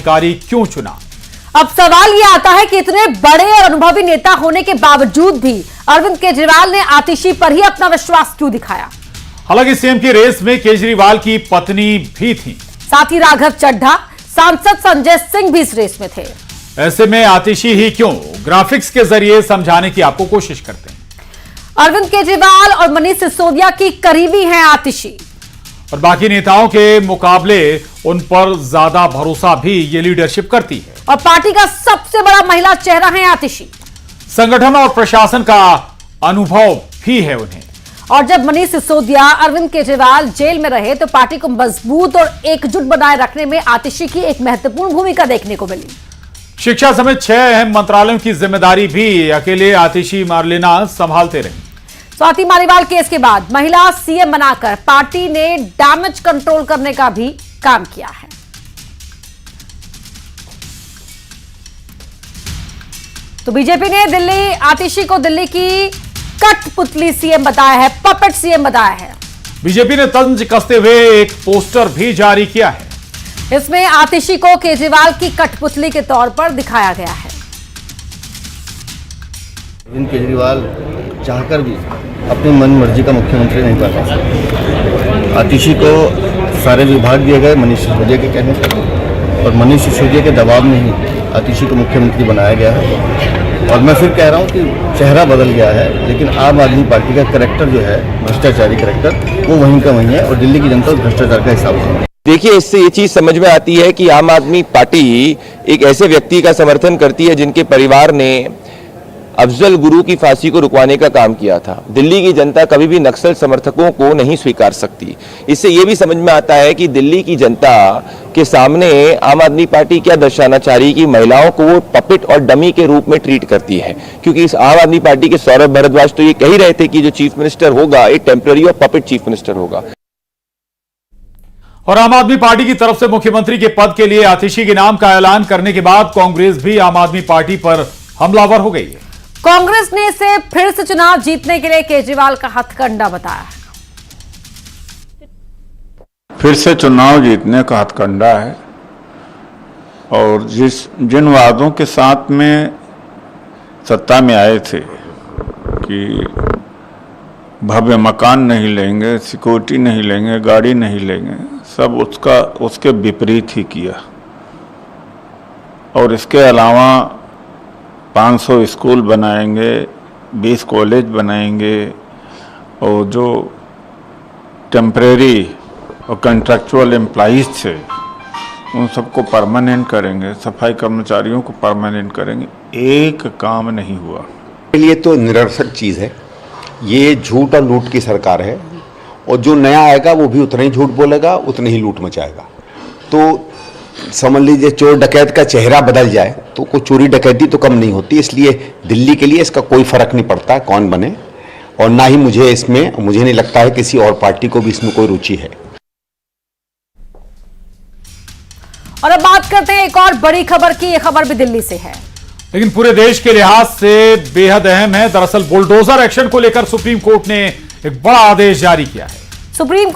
पदाधिकारी क्यों चुना? अब सवाल यह आता है कि इतने बड़े और अनुभवी नेता होने के बावजूद भी अरविंद केजरीवाल ने आतिशी पर ही अपना विश्वास क्यों दिखाया? हालांकि सीएम की रेस में केजरीवाल की पत्नी भी थी। साथ ही राघव चड्ढा, सांसद संजय सिंह भी इस रेस में थे। ऐसे में आतिशी ही क्यों, ग्राफिक्स के जरिए समझाने की आपको कोशिश करते हैं। अरविंद केजरीवाल और मनीष सिसोदिया की करीबी हैं आतिशी, और बाकी नेताओं के मुकाबले उन पर ज्यादा भरोसा भी ये लीडरशिप करती है। और पार्टी का सबसे बड़ा महिला चेहरा है आतिशी। संगठन और प्रशासन का अनुभव भी है उन्हें। और जब मनीष सिसोदिया, अरविंद केजरीवाल जेल में रहे तो पार्टी को मजबूत और एकजुट बनाए रखने में आतिशी की एक महत्वपूर्ण भूमिका देखने को मिली। शिक्षा समेत 6 अहम मंत्रालयों की जिम्मेदारी भी अकेले आतिशी मारलेना संभालते रहे। स्वाति मालीवाल केस के बाद महिला सीएम बनाकर पार्टी ने डैमेज कंट्रोल करने का भी काम किया है। तो बीजेपी ने आतिशी को दिल्ली की कठपुतली सीएम बताया है, पपेट सीएम बताया है। बीजेपी ने तंज कसते हुए एक पोस्टर भी जारी किया है। इसमें आतिशी को केजरीवाल की कठपुतली के तौर पर दिखाया गया है। अरविंद केजरीवाल चाहकर भी अपनी मन मर्जी का मुख्यमंत्री नहीं बना सकते। आतिशी को सारे विभाग दिए गए मनीष सिसोदिया के कहने पर, और मनीष सिसोदिया के दबाव में ही आतिशी को मुख्यमंत्री बनाया गया है। और मैं फिर कह रहा हूँ कि चेहरा बदल गया है, लेकिन आम आदमी पार्टी का करैक्टर जो है, भ्रष्टाचारी करैक्टर, वो वहीं का वहीं है और दिल्ली की जनता उस भ्रष्टाचार का हिसाब है। देखिए, इससे ये चीज समझ में आती है कि आम आदमी पार्टी एक ऐसे व्यक्ति का समर्थन करती है जिनके परिवार ने अफजल गुरु की फांसी को रुकवाने का काम किया था। दिल्ली की जनता कभी भी नक्सल समर्थकों को नहीं स्वीकार सकती। इससे ये भी समझ में आता है कि दिल्ली की जनता के सामने आम आदमी पार्टी क्या दर्शाना चाह रही है कि महिलाओं को वो पपेट और डमी के रूप में ट्रीट करती है। क्योंकि इस आम आदमी पार्टी के सौरभ भारद्वाज तो ये कह ही रहे थे कि जो चीफ मिनिस्टर होगा एक टेम्पररी और पपेट चीफ मिनिस्टर होगा। और आम आदमी पार्टी की तरफ से मुख्यमंत्री के पद के लिए आतिशी के नाम का ऐलान करने के बाद कांग्रेस भी आम आदमी पार्टी पर हमलावर हो गई है। कांग्रेस ने इसे फिर से चुनाव जीतने के लिए केजरीवाल का हथकंडा बताया है। फिर से चुनाव जीतने का हथकंडा है, और जिन वादों के साथ में सत्ता में आए थे कि भव्य मकान नहीं लेंगे, सिक्योरिटी नहीं लेंगे, गाड़ी नहीं लेंगे, सब उसके विपरीत ही किया। और इसके अलावा 500 स्कूल बनाएंगे, 20 कॉलेज बनाएंगे, और जो टेम्परेरी और कॉन्ट्रैक्चुअल एम्प्लॉइज थे उन सबको परमानेंट करेंगे, सफाई कर्मचारियों को परमानेंट करेंगे। एक काम नहीं हुआ। के लिए तो निरर्थक चीज़ है। ये झूठ और लूट की सरकार है, और जो नया आएगा वो भी उतना ही झूठ बोलेगा, उतनी ही लूट मचाएगा। तो समझ लीजिए, चोर डकैत का चेहरा बदल जाए तो कोई चोरी डकैती तो कम नहीं होती। इसलिए दिल्ली के लिए इसका कोई फर्क नहीं पड़ता कौन बने, और ना ही मुझे नहीं लगता है किसी और पार्टी को भी इसमें कोई रुचि है। और अब बात करते हैं एक और बड़ी खबर की। यह खबर भी दिल्ली से है, लेकिन पूरे देश के लिहाज से बेहद अहम है। दरअसल बुलडोजर एक्शन को लेकर सुप्रीम कोर्ट ने एक बड़ा आदेश जारी किया है। सुप्रीम